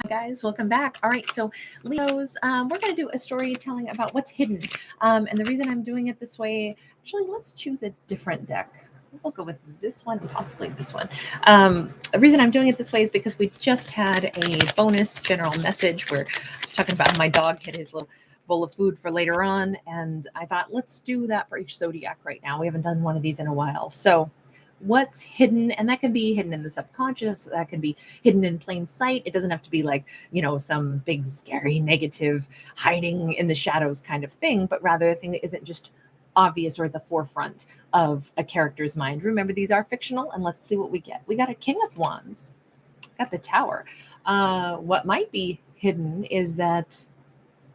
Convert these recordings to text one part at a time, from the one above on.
Guys, welcome back. All right, so Leos, we're going to do a storytelling about what's hidden. And the reason I'm doing it this way, actually, let's choose a different deck. We'll go with this one, possibly this one. The reason I'm doing it this way is because we just had a bonus general message where I was talking about how my dog hid his little bowl of food for later on. And I thought, let's do that for each zodiac right now. We haven't done one of these in a while. So, what's hidden, and that can be hidden in the subconscious, that can be hidden in plain sight. It doesn't have to be like, some big scary negative hiding in the shadows kind of thing, but rather a thing that isn't just obvious or at the forefront of a character's mind. Remember, these are fictional, and let's see what we get. We got a King of Wands, got the Tower. What might be hidden is that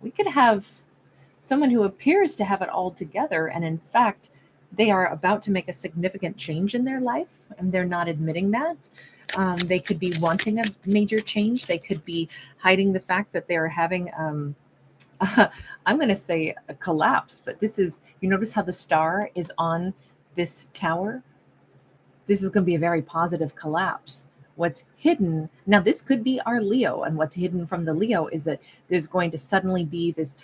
we could have someone who appears to have it all together, and in fact they are about to make a significant change in their life and they're not admitting that. They could be wanting a major change. They could be hiding the fact that they're having I'm going to say a collapse, but this is, you notice how the star is on this tower? This is going to be a very positive collapse. What's hidden now, this could be our Leo, and what's hidden from the Leo is that there's going to suddenly be this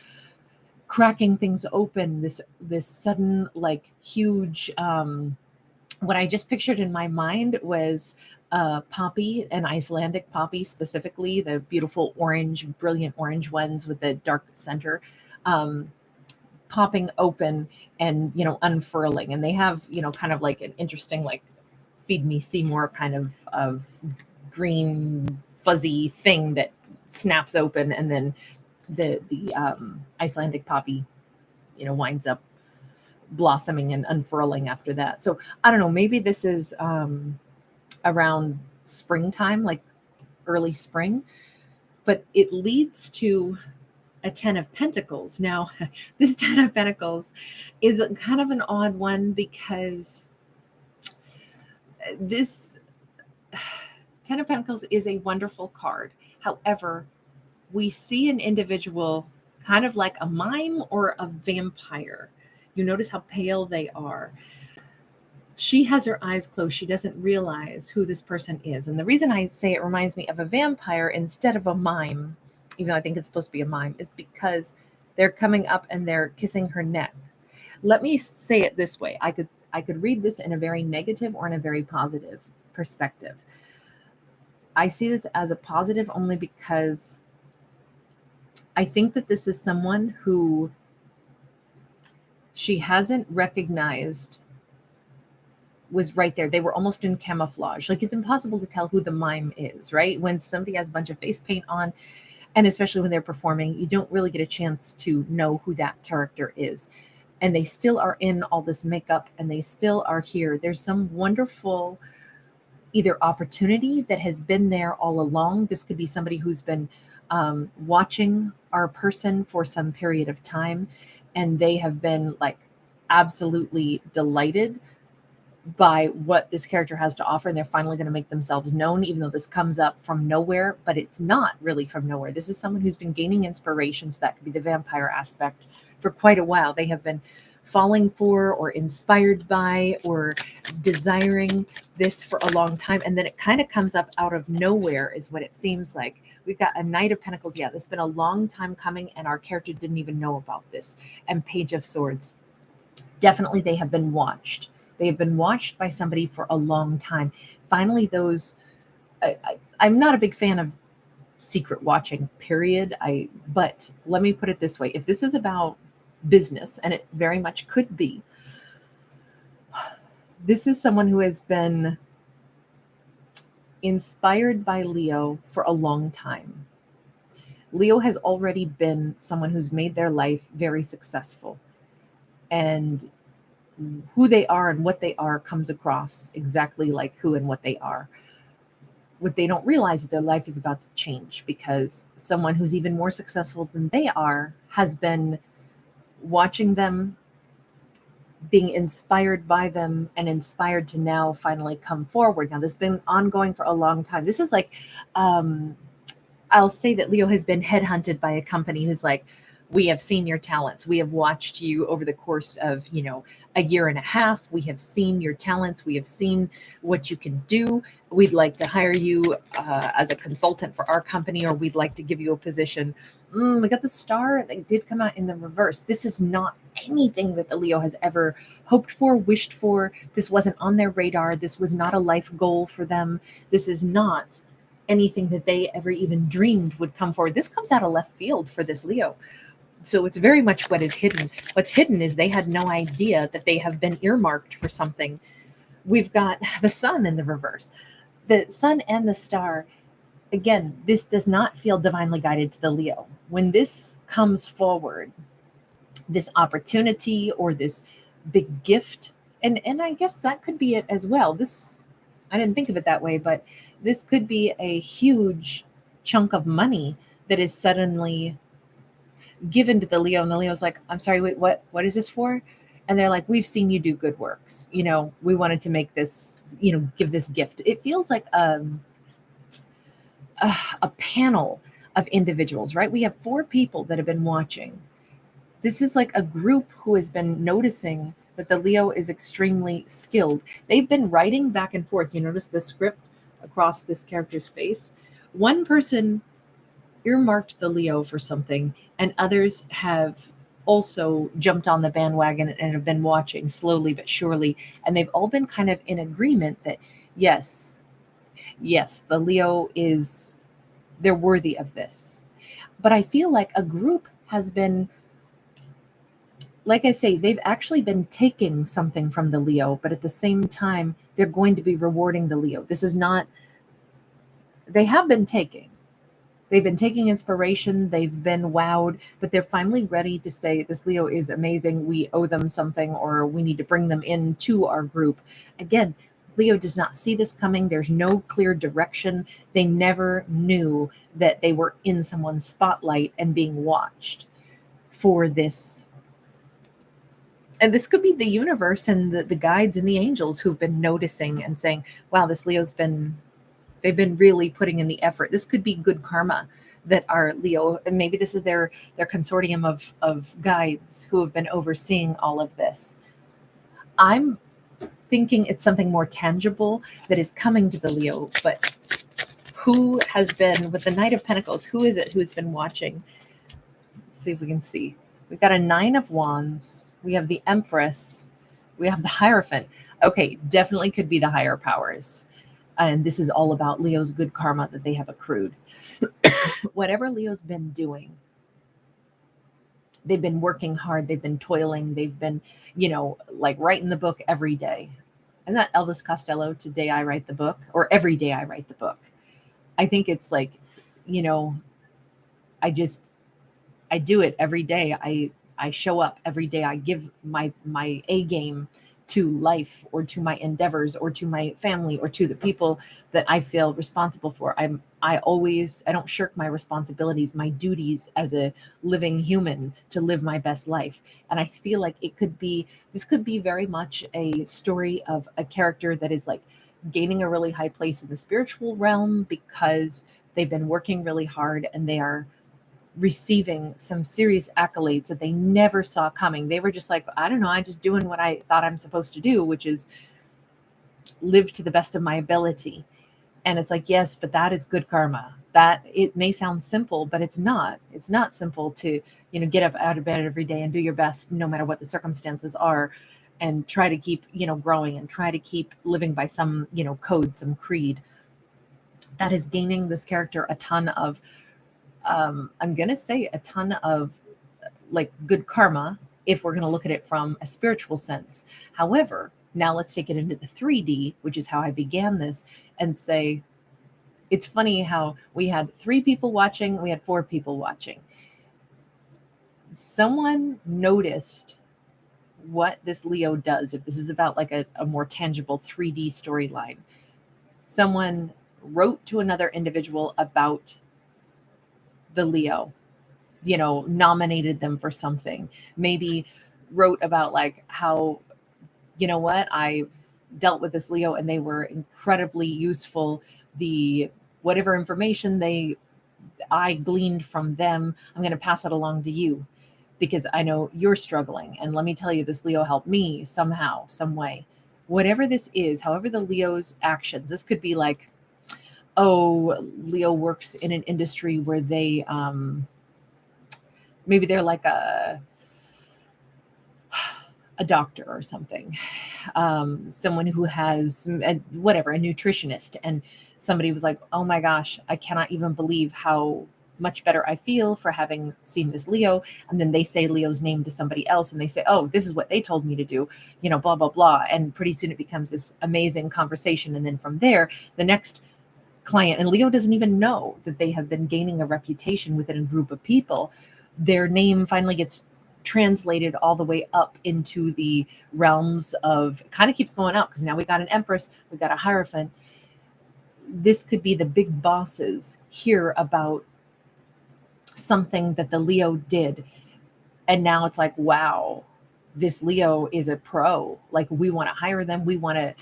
cracking things open, this sudden, like, huge, what I just pictured in my mind was poppy, an Icelandic poppy, specifically the beautiful orange, brilliant orange ones with the dark center, um, popping open and unfurling, and they have kind of like an interesting, like, feed me Seymour kind of green fuzzy thing that snaps open, and then the Icelandic poppy, winds up blossoming and unfurling after that. So I don't know, maybe this is around springtime, like early spring, but it leads to a Ten of Pentacles. Now, this Ten of Pentacles is kind of an odd one because this Ten of Pentacles is a wonderful card. However, we see an individual kind of like a mime or a vampire. You notice how pale they are. She has her eyes closed. She doesn't realize who this person is. And the reason I say it reminds me of a vampire instead of a mime, even though I think it's supposed to be a mime, is because they're coming up and they're kissing her neck. Let me say it this way. I could read this in a very negative or in a very positive perspective. I see this as a positive only because I think that this is someone who she hasn't recognized was right there. They were almost in camouflage. Like, it's impossible to tell who the mime is, right? When somebody has a bunch of face paint on, and especially when they're performing, you don't really get a chance to know who that character is. And they still are in all this makeup and they still are here. There's some wonderful either opportunity that has been there all along. This could be somebody who's been watching our person for some period of time, and they have been like absolutely delighted by what this character has to offer, and they're finally going to make themselves known, even though this comes up from nowhere. But it's not really from nowhere. This is someone who's been gaining inspiration, so that could be the vampire aspect, for quite a while. They have been falling for or inspired by or desiring this for a long time, and then it kind of comes up out of nowhere is what it seems like. We've got a Knight of Pentacles. Yeah, this has been a long time coming, and our character didn't even know about this. And Page of Swords. Definitely they have been watched. They have been watched by somebody for a long time. Finally, I'm not a big fan of secret watching, period. But let me put it this way. If this is about business, and it very much could be, this is someone who has been inspired by Leo for a long time. Leo has already been someone who's made their life very successful. And who they are and what they are comes across exactly like who and what they are. What they don't realize is their life is about to change because someone who's even more successful than they are has been watching them, being inspired by them, and inspired to now finally come forward. Now, this has been ongoing for a long time. This is like, I'll say that Leo has been headhunted by a company who's like, We have seen your talents. We have watched you over the course of, a year and a half. We have seen your talents. We have seen what you can do. We'd like to hire you as a consultant for our company, or we'd like to give you a position. We got the star. It did come out in the reverse. This is not anything that the Leo has ever hoped for, wished for. This wasn't on their radar. This was not a life goal for them. This is not anything that they ever even dreamed would come forward. This comes out of left field for this Leo. So it's very much what is hidden. What's hidden is they had no idea that they have been earmarked for something. We've got the sun in the reverse. The sun and the star, again, this does not feel divinely guided to the Leo. When this comes forward, this opportunity or this big gift, and I guess that could be it as well. This, I didn't think of it that way, but this could be a huge chunk of money that is suddenly given to the Leo, and the Leo's like, I'm sorry, wait, what is this for? And they're like, we've seen you do good works. We wanted to make this, give this gift. It feels like a panel of individuals, right? We have 4 people that have been watching. This is like a group who has been noticing that the Leo is extremely skilled. They've been writing back and forth. You notice the script across this character's face. One person earmarked the Leo for something, and others have also jumped on the bandwagon and have been watching slowly but surely. And they've all been kind of in agreement that yes, the Leo they're worthy of this. But I feel like a group has been, like I say, they've actually been taking something from the Leo, but at the same time, they're going to be rewarding the Leo. This is not, they have been taking. They've been taking inspiration. They've been wowed, but they're finally ready to say, this Leo is amazing. We owe them something, or we need to bring them into our group. Again, Leo does not see this coming. There's no clear direction. They never knew that they were in someone's spotlight and being watched for this. And this could be the universe and the guides and the angels who've been noticing and saying, wow, this Leo's they've been really putting in the effort. This could be good karma that our Leo, and maybe this is their consortium of guides who have been overseeing all of this. I'm thinking it's something more tangible that is coming to the Leo, but who has been, with the Knight of Pentacles, who is it who's been watching? Let's see if we can see. We've got a 9 of Wands. We have the Empress. We have the Hierophant. Okay, definitely could be the higher powers. And this is all about Leo's good karma that they have accrued. Whatever Leo's been doing, they've been working hard. They've been toiling. They've been, like writing the book every day. Isn't that Elvis Costello? Today I write the book, or every day I write the book. I think it's like, I do it every day. I show up every day. I give my A game to life, or to my endeavors, or to my family, or to the people that I feel responsible for. I don't shirk my responsibilities, my duties as a living human to live my best life. And I feel like this could be very much a story of a character that is like gaining a really high place in the spiritual realm because they've been working really hard and they are receiving some serious accolades that they never saw coming. They were just like, I don't know, I'm just doing what I thought I'm supposed to do, which is live to the best of my ability. And it's like, yes, but that is good karma. That, it may sound simple, but it's not. It's not simple to, get up out of bed every day and do your best no matter what the circumstances are, and try to keep, growing, and try to keep living by some, code, some creed. That is gaining this character a ton of I'm going to say a ton of like good karma if we're going to look at it from a spiritual sense. However, now let's take it into the 3D, which is how I began this, and say, it's funny how we had 3 people watching, we had 4 people watching. Someone noticed what this Leo does. If this is about like a more tangible 3D storyline, someone wrote to another individual about the Leo, nominated them for something, maybe wrote about like how, I've dealt with this Leo and they were incredibly useful. Whatever information I gleaned from them, I'm going to pass it along to you. because I know you're struggling. And let me tell you, this Leo helped me somehow, some way. Whatever this is, however the Leo's actions, this could be like, oh, Leo works in an industry where they maybe they're like a doctor or something, someone who has whatever, a nutritionist, and somebody was like, oh my gosh, I cannot even believe how much better I feel for having seen this Leo. And then they say Leo's name to somebody else and they say, oh, this is what they told me to do, blah blah blah, and pretty soon it becomes this amazing conversation. And then from there, the next client, and Leo doesn't even know that they have been gaining a reputation within a group of people, their name finally gets translated all the way up into the realms of, kind of keeps going up, because now we got an Empress, we got a Hierophant. This could be the big bosses hear about something that the Leo did, and now it's like, wow, this Leo is a pro. Like, we want to hire them. We want to,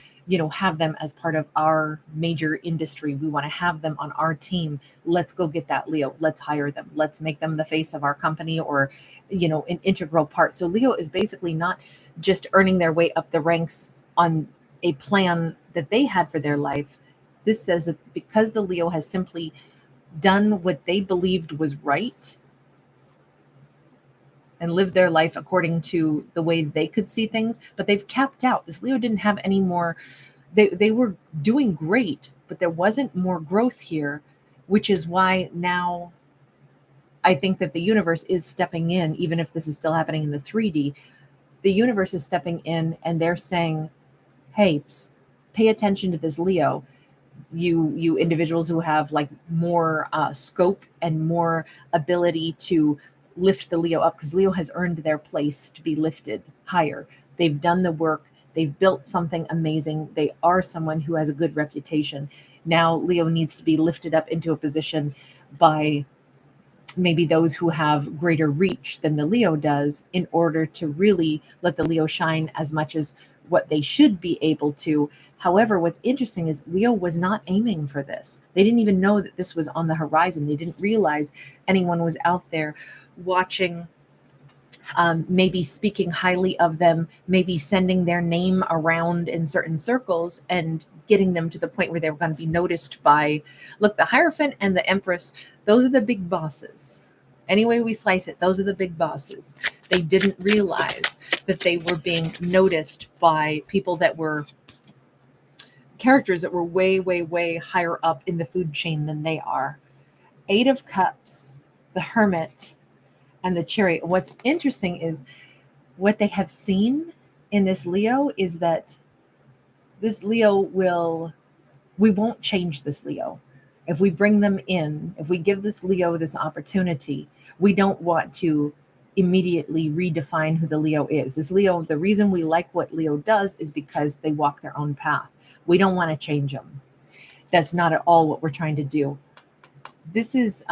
have them as part of our major industry. We want to have them on our team. Let's go get that Leo. Let's hire them. Let's make them the face of our company, or, an integral part. So Leo is basically not just earning their way up the ranks on a plan that they had for their life. This says that because the Leo has simply done what they believed was right and lived their life according to the way they could see things, but they've capped out. This Leo didn't have any more. They were doing great, but there wasn't more growth here, which is why now I think that the universe is stepping in, even if this is still happening in the 3D. The universe is stepping in and they're saying, hey, pay attention to this Leo. You individuals who have like more scope and more ability to lift the Leo up, because Leo has earned their place to be lifted higher. They've done the work. They've built something amazing. They are someone who has a good reputation. Now Leo needs to be lifted up into a position by maybe those who have greater reach than the Leo does, in order to really let the Leo shine as much as what they should be able to. However, what's interesting is Leo was not aiming for this. They didn't even know that this was on the horizon. They didn't realize anyone was out there watching, maybe speaking highly of them, maybe sending their name around in certain circles and getting them to the point where they were going to be noticed by, look, the Hierophant and the Empress, those are the big bosses. Any way we slice it, those are the big bosses. They didn't realize that they were being noticed by people that were characters that were way, way, way higher up in the food chain than they are. 8 of Cups, the Hermit, and the Chariot. What's interesting is what they have seen in this Leo is that this Leo we won't change this Leo. If we bring them in, if we give this Leo this opportunity, we don't want to immediately redefine who the Leo is. This Leo, the reason we like what Leo does is because they walk their own path. We don't want to change them. That's not at all what we're trying to do. This is,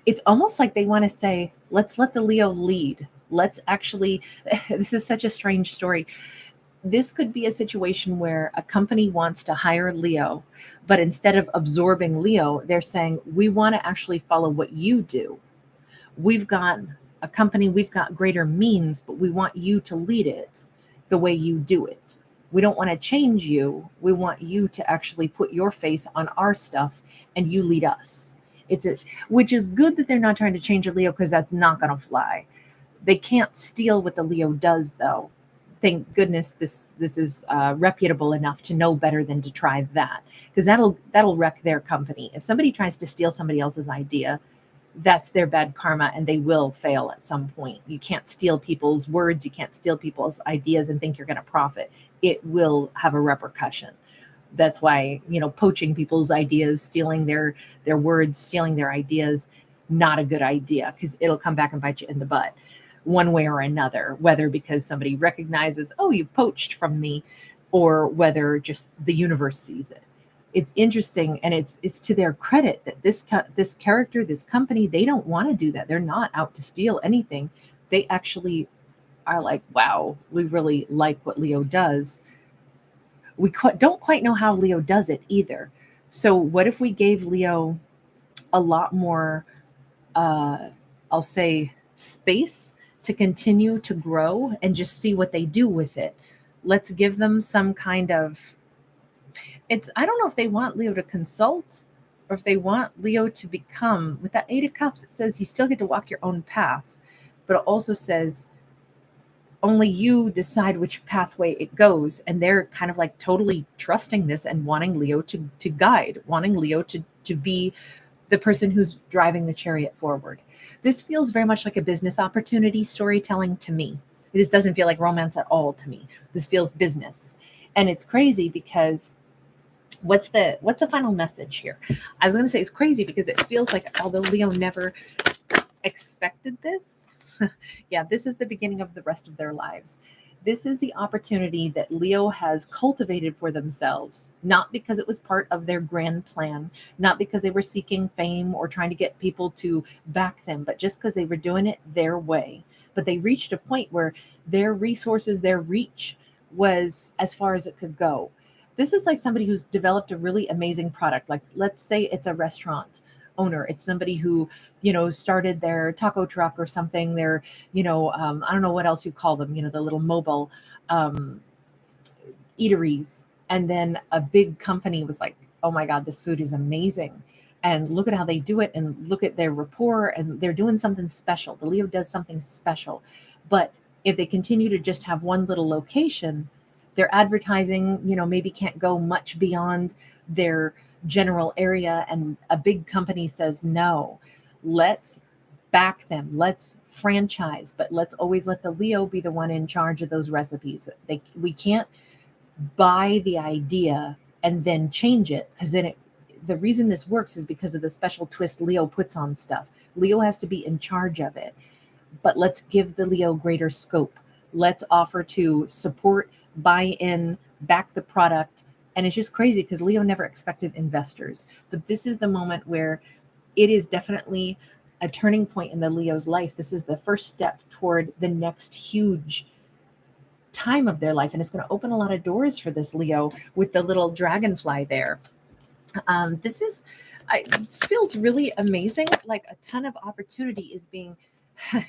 it's almost like they want to say, let's let the Leo lead. Let's actually, this is such a strange story. This could be a situation where a company wants to hire Leo, but instead of absorbing Leo, they're saying, we want to actually follow what you do. We've got a company, we've got greater means, but we want you to lead it the way you do it. We don't want to change you. We want you to actually put your face on our stuff and you lead us. Which is good that they're not trying to change a Leo, because that's not going to fly. They can't steal what the Leo does, though. Thank goodness this is reputable enough to know better than to try that, because that'll wreck their company. If somebody tries to steal somebody else's idea, that's their bad karma, and they will fail at some point. You can't steal people's words. You can't steal people's ideas and think you're going to profit. It will have a repercussion. That's why, poaching people's ideas, stealing their words, stealing their ideas, not a good idea, because it'll come back and bite you in the butt one way or another, whether because somebody recognizes, oh, you've poached from me, or whether just the universe sees it. It's interesting, and it's to their credit that this character, this company, they don't want to do that. They're not out to steal anything. They actually are like, wow, we really like what Leo does. We don't quite know how Leo does it either. So what if we gave Leo a lot more I'll say, space to continue to grow and just see what they do with it. Let's give them some kind of, I don't know if they want Leo to consult or if they want Leo to become, with that 8 of Cups, it says you still get to walk your own path, but it also says only you decide which pathway it goes. And they're kind of like totally trusting this and wanting Leo to guide, wanting Leo to be the person who's driving the chariot forward. This feels very much like a business opportunity storytelling to me. This doesn't feel like romance at all to me. This feels business. And it's crazy because what's the final message here? I was going to say it's crazy because it feels like although Leo never expected this, yeah, this is the beginning of the rest of their lives. This is the opportunity that Leo has cultivated for themselves, not because it was part of their grand plan, not because they were seeking fame or trying to get people to back them, but just because they were doing it their way. But they reached a point where their resources, their reach was as far as it could go. This is like somebody who's developed a really amazing product. Like, let's say it's a restaurant owner. It's somebody who, started their taco truck or something. They're, I don't know what else you call them, the little mobile eateries. And then a big company was like, oh my God, this food is amazing. And look at how they do it. And look at their rapport. And they're doing something special. The Leo does something special. But if they continue to just have one little location, their advertising, maybe can't go much beyond their general area. And a big company says, no, let's back them. Let's franchise, but let's always let the Leo be the one in charge of those recipes. We can't buy the idea and then change it, because then the reason this works is because of the special twist Leo puts on stuff. Leo has to be in charge of it, but let's give the Leo greater scope. Let's offer to support, buy in, back the product. And it's just crazy because Leo never expected investors. But this is the moment where it is definitely a turning point in the Leo's life. This is the first step toward the next huge time of their life. And it's going to open a lot of doors for this Leo with the little dragonfly there. This feels really amazing. Like a ton of opportunity is being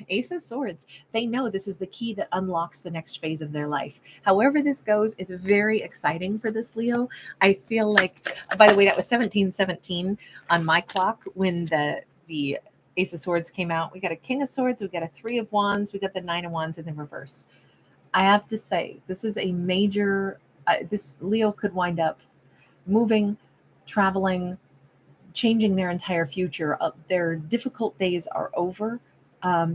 Ace of Swords. They know this is the key that unlocks the next phase of their life. However this goes is very exciting for this Leo. I feel like, by the way, that was 1717 on my clock when the Ace of Swords came out. We got a King of Swords, we got a 3 of Wands, we got the 9 of Wands in the reverse. I have to say, this is a major, this Leo could wind up moving, traveling, changing their entire future. Their difficult days are over.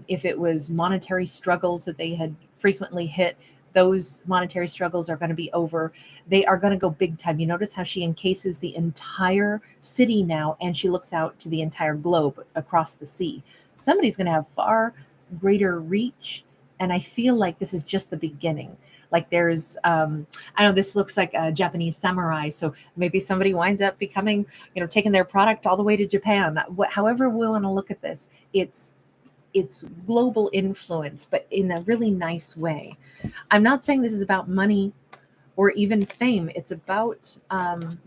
If it was monetary struggles that they had frequently hit, those monetary struggles are going to be over. They are going to go big time. You notice how she encases the entire city now, and she looks out to the entire globe across the sea. Somebody's going to have far greater reach, and I feel like this is just the beginning. Like there's, I know this looks like a Japanese samurai, so maybe somebody winds up becoming, taking their product all the way to Japan. However we want to look at this, it's global influence, but in a really nice way. I'm not saying this is about money or even fame. It's about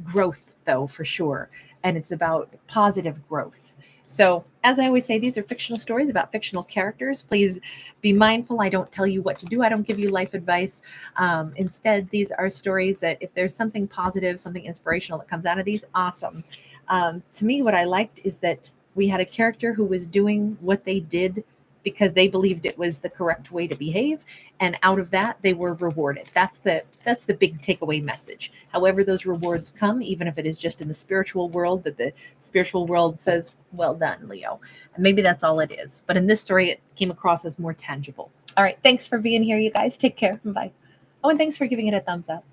growth, though, for sure. And it's about positive growth. So, as I always say, these are fictional stories about fictional characters. Please be mindful. I don't tell you what to do. I don't give you life advice. Instead, these are stories that if there's something positive, something inspirational that comes out of these, awesome. To me, what I liked is that we had a character who was doing what they did because they believed it was the correct way to behave, and out of that they were rewarded. That's the big takeaway message. However those rewards come, even if it is just in the spiritual world, that the spiritual world says, well done, Leo. And maybe that's all it is. But in this story, it came across as more tangible. All right, thanks for being here, you guys. Take care. Bye. Oh, and thanks for giving it a thumbs up.